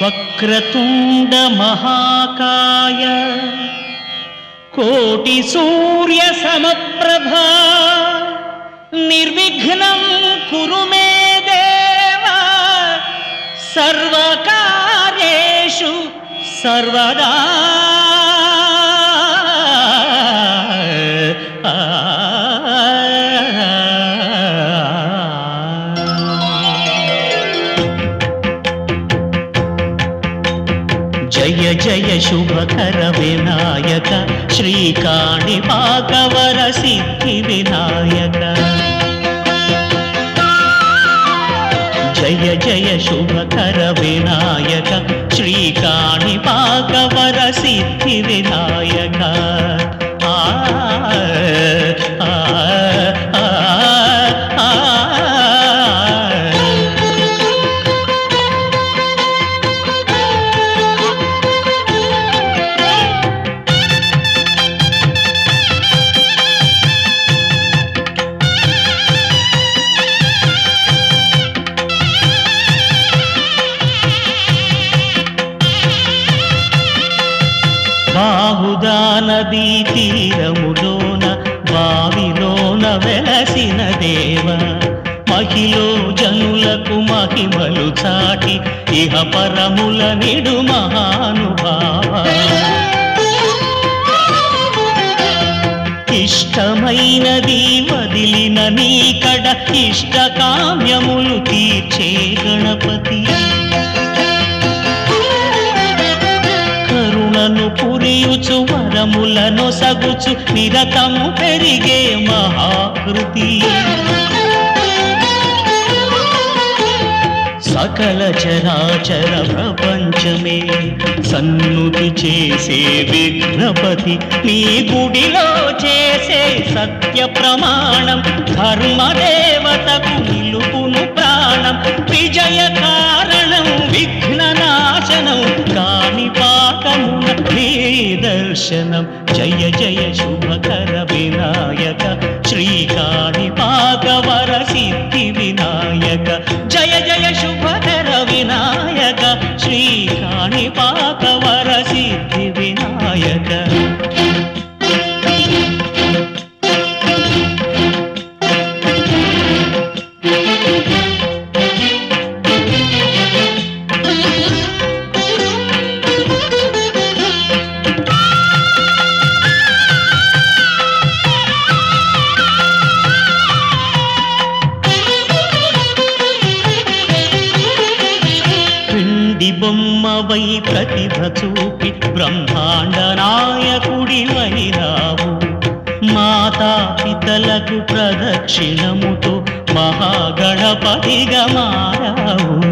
వక్రతుండ మహాకాయ కోటి సూర్య సమప్రభా నిర్విఘ్నం కురు మే దేవ సర్వకార్యేషు సర్వదా. జయ జయ శుభకర వినాయక శ్రీకాణిపాకవర సిద్ధి వినాయక. జయ జయ శుభకర వినాయక శ్రీకాణిపాకవర సిద్ధి వినాయక. ఆ బాహుదా నదీ తీరములోన బావిలోన వెలసిన దేవ మహిలో జనులకు మహిమలు చాటి ఇహ పరముల నిడు మహానుభావ. ఇష్టమైనది వదిలిన నీకడ ఇష్ట కామ్యములు తీర్చే గణపతి. కరుణను పురియుచు వరములను సగుచు నిరతము పెరిగే మహాకృతి. సకల చరాచర ప్రపంచమే సన్నుతి చేసే విఘ్నపతి. నీ గుడిలో చేసే సత్య ప్రమాణం ధర్మదేవతకు నిలుపును ప్రాణం. విజయ కారణం విఘ్ననాశనం కాణిపాకమున నీ దర్శనం. జయ జయ శుభకర వినాయక శ్రీకాణిపాకవర సిద్ధి వినాయక. జయ జయ శుభకర వినాయక శ్రీకాణిపాకవర సిద్ధి వినాయక. బొమ్మవై ప్రతిభ చూపి బ్రహ్మాండ నాయకుడివైనావు. మాతా పితలకు ప్రదక్షిణముతో మహాగణపతిగా మారావు.